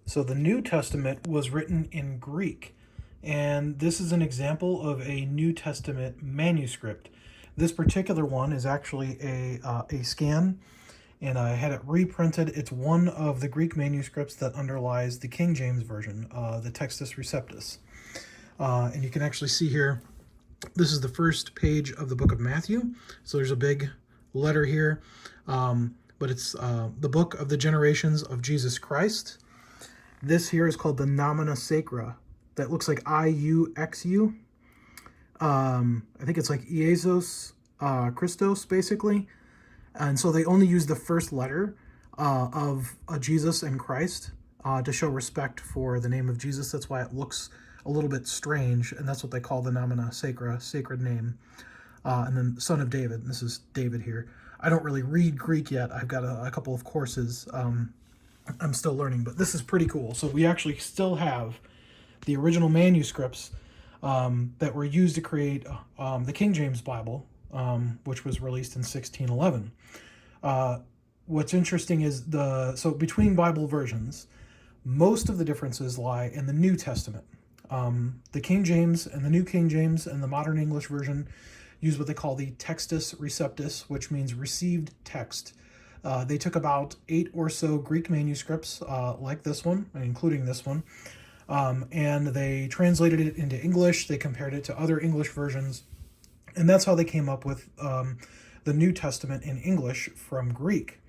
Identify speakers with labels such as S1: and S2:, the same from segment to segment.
S1: So the New Testament was written in Greek, and this is an example of a New Testament manuscript. This particular one is actually a scan, and I had it reprinted. It's one of the Greek manuscripts that underlies the King James Version, the Textus Receptus. And you can actually see here, this is the first page of the book of Matthew. So there's a big letter here, but it's the book of the generations of Jesus Christ. This here is called the Nomina Sacra. That looks like IUXU. I think it's like Iesus Christos, basically. And so they only use the first letter of Jesus and Christ to show respect for the name of Jesus. That's why it looks a little bit strange, and that's what they call the Nomina Sacra, sacred name. And then Son of David. This is David here. I don't really read Greek yet. I've got a couple of courses I'm still learning, but this is pretty cool. So we actually still have the original manuscripts that were used to create the King James Bible, which was released in 1611. What's interesting is so between Bible versions, most of the differences lie in the New Testament. The King James and the New King James and the modern English version use what they call the Textus Receptus, which means received text. They took about 8 or so Greek manuscripts, like this one, including this one, and they translated it into English. They compared it to other English versions, and that's how they came up with the New Testament in English from Greek.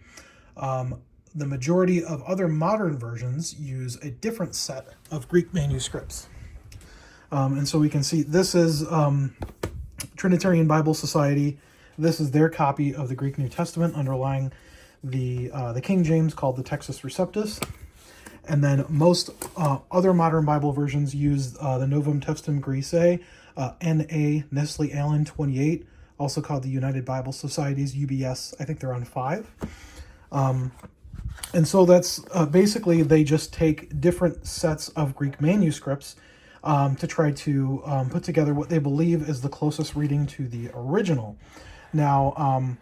S1: The majority of other modern versions use a different set of Greek manuscripts. And so we can see this is Trinitarian Bible Society. This is their copy of the Greek New Testament underlying the King James, called the Textus Receptus. And then most other modern Bible versions use the Novum Testum Graece, N.A. Nestle Allen 28, also called the United Bible Societies, UBS. I think they're on 5. And so that's basically, they just take different sets of Greek manuscripts to try to put together what they believe is the closest reading to the original. Now,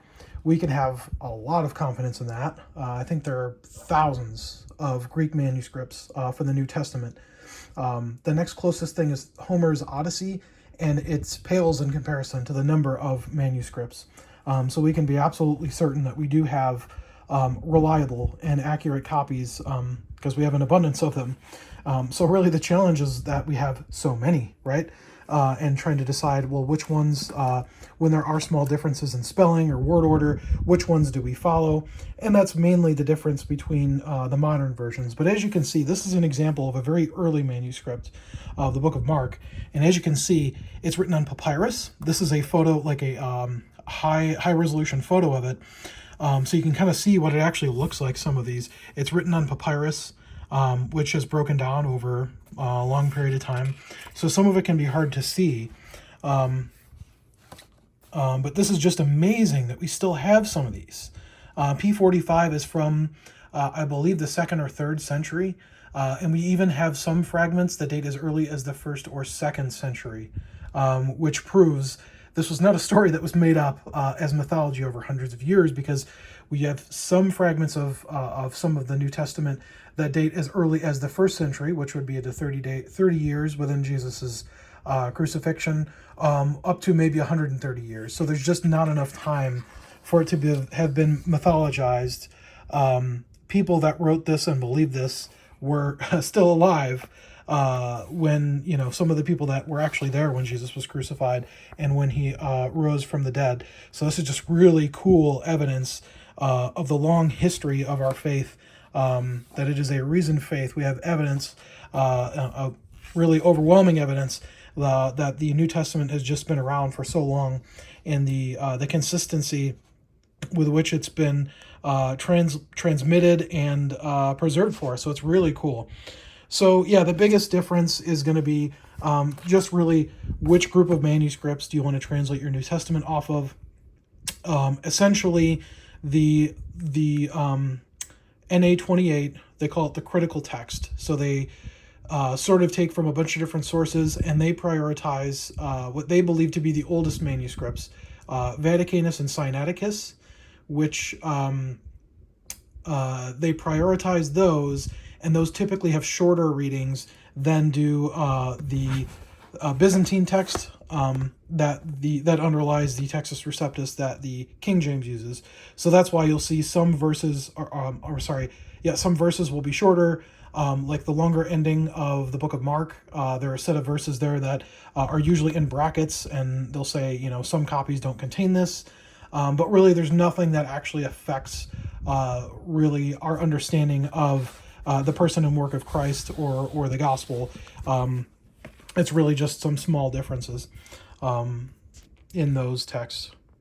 S1: we can have a lot of confidence in that. I think there are thousands of Greek manuscripts for the New Testament. The next closest thing is Homer's Odyssey, and it pales in comparison to the number of manuscripts. So we can be absolutely certain that we do have reliable and accurate copies because we have an abundance of them. So really the challenge is that we have so many, right? And trying to decide, well, which ones, when there are small differences in spelling or word order, which ones do we follow? And that's mainly the difference between the modern versions. But as you can see, this is an example of a very early manuscript of the book of Mark. And as you can see, it's written on papyrus. This is a photo, like a high resolution photo of it. So you can kind of see what it actually looks like, some of these. It's written on papyrus, which has broken down over a long period of time. So some of it can be hard to see. But this is just amazing that we still have some of these. P45 is from, I believe, the 2nd or 3rd century. And we even have some fragments that date as early as the 1st or 2nd century, which proves this was not a story that was made up as mythology over hundreds of years, because we have some fragments of some of the New Testament that date as early as the 1st century, which would be the 30 years within Jesus's crucifixion, up to maybe 130 years. So there's just not enough time for it to have been mythologized. People that wrote this and believed this were still alive when, some of the people that were actually there when Jesus was crucified and when he rose from the dead. So this is just really cool evidence of the long history of our faith, that it is a reasoned faith. We have evidence, really overwhelming evidence, that the New Testament has just been around for so long, and the consistency with which it's been transmitted and preserved for us. So it's really cool. So yeah, the biggest difference is going to be just really which group of manuscripts do you want to translate your New Testament off of. Essentially, the NA28, they call it the critical text. So they sort of take from a bunch of different sources, and they prioritize what they believe to be the oldest manuscripts, Vaticanus and Sinaiticus, which they prioritize those, and those typically have shorter readings than do the Byzantine text that underlies the Textus Receptus that the King James uses. So that's why you'll see some verses, some verses will be shorter. Like the longer ending of the book of Mark, there are a set of verses there that are usually in brackets, and they'll say, some copies don't contain this. But really, there's nothing that actually affects really our understanding of the person and work of Christ or the gospel. It's really just some small differences in those texts.